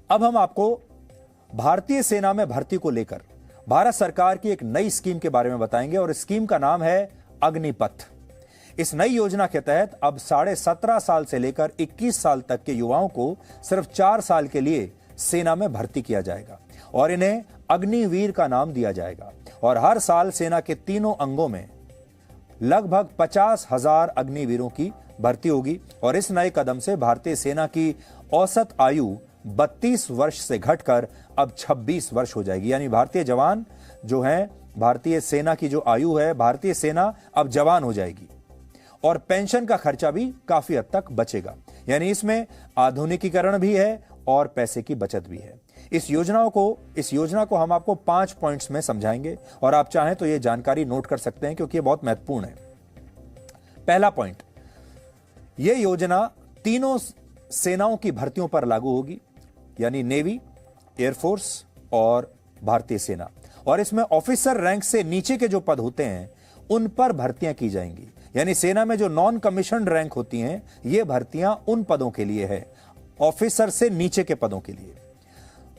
अब हम आपको भारतीय सेना में भर्ती को लेकर भारत सरकार की एक नई स्कीम के बारे में बताएंगे और इस स्कीम का नाम है अग्निपथ। इस नई योजना के तहत अब 17.5 साल से लेकर 21 साल तक के युवाओं को सिर्फ 4 साल के लिए सेना में भर्ती किया जाएगा और इन्हें अग्निवीर का नाम दिया जाएगा। और हर साल सेना के तीनों अंगों में लगभग 50,000 अग्निवीरों की भर्ती होगी और इस नए कदम से भारतीय सेना की औसत आयु 32 वर्ष से घटकर अब 26 वर्ष हो जाएगी। यानी भारतीय जवान जो हैं, भारतीय सेना की जो आयु है, भारतीय सेना अब जवान हो जाएगी और पेंशन का खर्चा भी काफी हद तक बचेगा। यानी इसमें आधुनिकीकरण भी है और पैसे की बचत भी है। इस योजना को हम आपको 5 पॉइंट्स में समझाएंगे और आप चाहें तो यह जानकारी नोट कर सकते हैं क्योंकि यह बहुत महत्वपूर्ण है। पहला पॉइंट, यह योजना तीनों सेनाओं की भर्तियों पर लागू होगी, यानी नेवी, एयरफोर्स और भारतीय सेना। और इसमें ऑफिसर रैंक से नीचे के जो पद होते हैं उन पर भर्तियां की जाएंगी। यानी सेना में जो नॉन कमीशन रैंक होती हैं, ये भर्तियां उन पदों के लिए है, ऑफिसर से नीचे के पदों के लिए।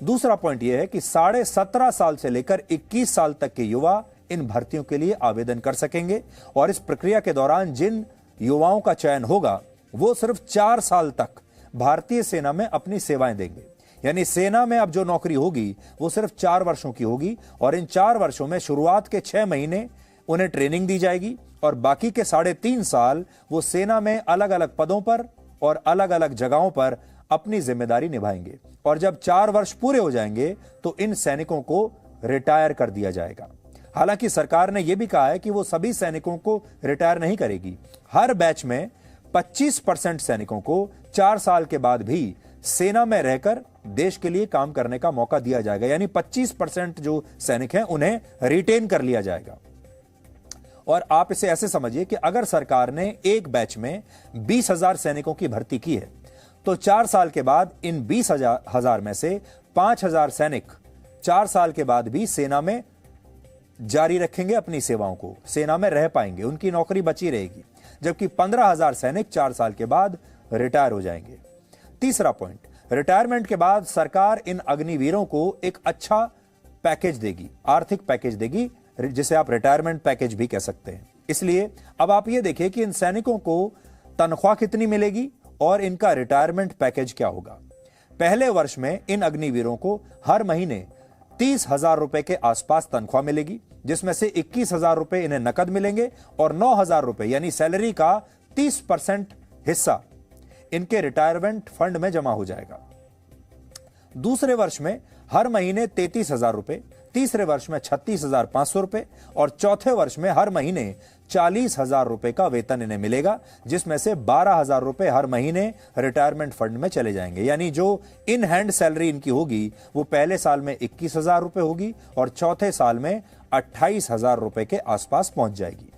दूसरा पॉइंट यह है कि 17.5 साल से लेकर 21 साल तक के युवा इन भर्तियों के लिए आवेदन कर सकेंगे और इस प्रक्रिया के दौरान जिन युवाओं का चयन होगा वो सिर्फ 4 साल तक भारतीय सेना में अपनी सेवाएं देंगे। यानी सेना में अब जो नौकरी होगी वो सिर्फ 4 वर्षों की होगी और इन 4 वर्षों में शुरुआत के 6 महीने उन्हें ट्रेनिंग दी जाएगी और बाकी के 3.5 साल वो सेना में अलग अलग पदों पर और अलग अलग जगहों पर अपनी जिम्मेदारी निभाएंगे। और जब 4 वर्ष पूरे हो जाएंगे तो इन सैनिकों को रिटायर कर दिया जाएगा। हालांकि सरकार ने यह भी कहा है कि वो सभी सैनिकों को रिटायर नहीं करेगी। हर बैच में 25% सैनिकों को 4 साल के बाद भी सेना में रहकर देश के लिए काम करने का मौका दिया जाएगा। यानी 25% जो सैनिक हैं उन्हें रिटेन कर लिया जाएगा। और आप इसे ऐसे समझिए कि अगर सरकार ने एक बैच में 20,000 सैनिकों की भर्ती की है तो 4 साल के बाद इन 20,000 में से 5,000 सैनिक 4 साल के बाद भी सेना में जारी रखेंगे अपनी सेवाओं को, सेना में रह पाएंगे, उनकी नौकरी बची रहेगी, जबकि 15,000 सैनिक 4 साल के बाद रिटायर हो जाएंगे। तीसरा पॉइंट, रिटायरमेंट के बाद सरकार इन अग्निवीरों को एक अच्छा पैकेज देगी, आर्थिक पैकेज देगी, जिसे आप रिटायरमेंट पैकेज भी कह सकते हैं। इसलिए अब आप ये देखिए कि इन सैनिकों को तनख्वाह कितनी मिलेगी और इनका रिटायरमेंट पैकेज क्या होगा। पहले वर्ष में इन अग्निवीरों को हर महीने 30,000 रुपए के आसपास तनख्वाह मिलेगी, जिसमें से 21,000 रुपए इन्हें नकद मिलेंगे और 9,000 रुपए यानी सैलरी का 30% हिस्सा इनके रिटायरमेंट फंड में जमा हो जाएगा। दूसरे वर्ष में हर महीने 33,000 रुपए, तीसरे वर्ष में 36,500 रुपए और चौथे वर्ष में हर महीने 40,000 रुपए का वेतन इन्हें मिलेगा, जिसमें से 12,000 रुपए हर महीने रिटायरमेंट फंड में चले जाएंगे। यानी जो इन हैंड सैलरी इनकी होगी वो पहले साल में 21,000 रुपए होगी और चौथे साल में 28,000 रुपए के आसपास पहुंच जाएगी।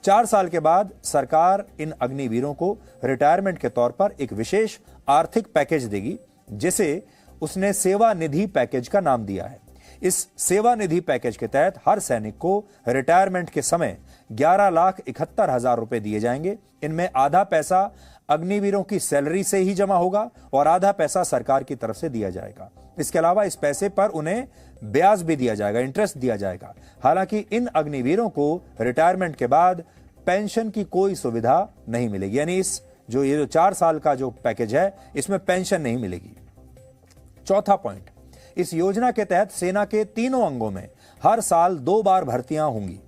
4 साल के बाद सरकार इन अग्निवीरों को रिटायरमेंट के तौर पर एक विशेष आर्थिक पैकेज देगी, जिसे उसने सेवा निधि पैकेज का नाम दिया है। इस सेवा निधि पैकेज के तहत हर सैनिक को रिटायरमेंट के समय 11,71,000 रुपए दिए जाएंगे। इनमें आधा पैसा अग्निवीरों की सैलरी से ही जमा होगा और आधा पैसा सरकार की तरफ से दिया जाएगा। इसके अलावा इस पैसे पर उन्हें ब्याज भी दिया जाएगा, इंटरेस्ट दिया जाएगा। हालांकि इन अग्निवीरों को रिटायरमेंट के बाद पेंशन की कोई सुविधा नहीं मिलेगी। यानी ये जो 4 साल का जो पैकेज है इसमें पेंशन नहीं मिलेगी। चौथा पॉइंट, इस योजना के तहत सेना के तीनों अंगों में हर साल 2 बार भर्तियां होंगी,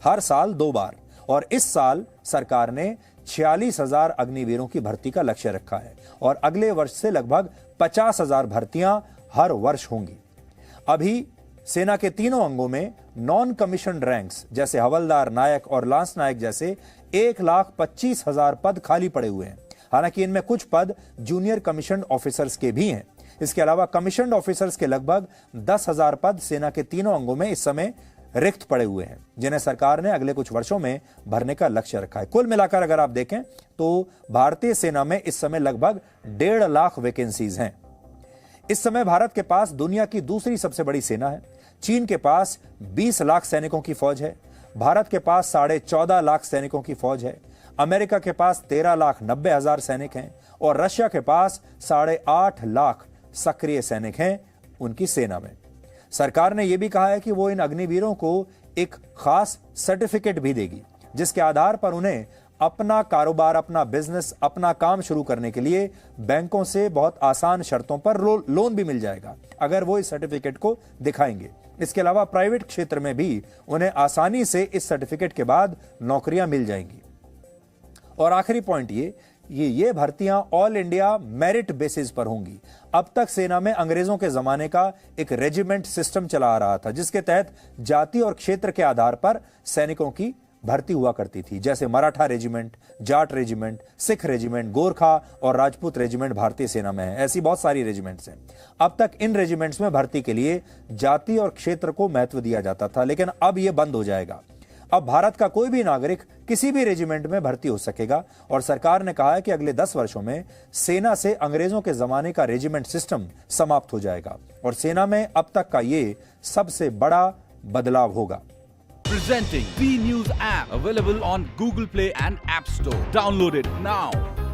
हर साल 2 बार। और इस साल सरकार ने 46,000 अग्निवीरों की भर्ती का लक्ष्य रखा है और अगले वर्ष से लगभग 50,000 भर्तियां हर वर्ष होंगी। अभी सेना के तीनों अंगों में नॉन कमीशन रैंक्स जैसे हवलदार, नायक और लांस नायक जैसे 1,25,000 पद खाली पड़े हुए हैं। हालांकि इनमें कुछ पद जूनियर कमीशन ऑफिसर्स के भी हैं। इसके अलावा कमीशन ऑफिसर्स के लगभग 10,000 पद सेना के तीनों अंगों में इस समय रिक्त पड़े हुए हैं, जिन्हें सरकार ने अगले कुछ वर्षों में भरने का लक्ष्य रखा है। कुल मिलाकर अगर आप देखें तो भारतीय सेना में इस समय लगभग 1.5 लाख वैकेंसीज हैं। इस समय भारत के पास दुनिया की दूसरी सबसे बड़ी सेना है। चीन के पास 20 लाख सैनिकों की फौज है, भारत के पास 14.5 लाख सैनिकों की फौज है, अमेरिका के पास 13,90,000 सैनिक हैं और रशिया के पास 8.5 लाख सक्रिय सैनिक हैं उनकी सेना में। सरकार ने यह भी कहा है कि वो इन अग्निवीरों को एक खास सर्टिफिकेट भी देगी, जिसके आधार पर उन्हें अपना कारोबार, अपना बिजनेस, अपना काम शुरू करने के लिए बैंकों से बहुत आसान शर्तों पर लोन भी मिल जाएगा, अगर वो इस सर्टिफिकेट को दिखाएंगे। इसके अलावा प्राइवेट क्षेत्र में भी उन्हें आसानी से इस सर्टिफिकेट के बाद नौकरियां मिल जाएंगी। और आखिरी पॉइंट ये भर्तियां ऑल इंडिया मेरिट बेसिस पर होंगी। अब तक सेना में अंग्रेजों के जमाने का एक रेजिमेंट सिस्टम चला आ रहा था, जिसके तहत जाति और क्षेत्र के आधार पर सैनिकों की भर्ती हुआ करती थी, जैसे Maratha regiment, Jat regiment, Sikh regiment, Gorkha और राजपूत रेजिमेंट भारतीय सेना में है। ऐसी बहुत सारी रेजिमेंट्स हैं। अब तक इन रेजिमेंट्स में भर्ती के लिए जाति और क्षेत्र को महत्व दिया जाता था, लेकिन अब यह बंद हो जाएगा। अब भारत का कोई भी नागरिक किसी भी रेजिमेंट में भर्ती हो सकेगा और सरकार ने कहा है कि अगले 10 वर्षों में सेना से अंग्रेजों के जमाने का रेजिमेंट सिस्टम समाप्त हो जाएगा और सेना में अब तक का ये सबसे बड़ा बदलाव होगा। Presenting V News app, available on Google Play and App Store. Download it now.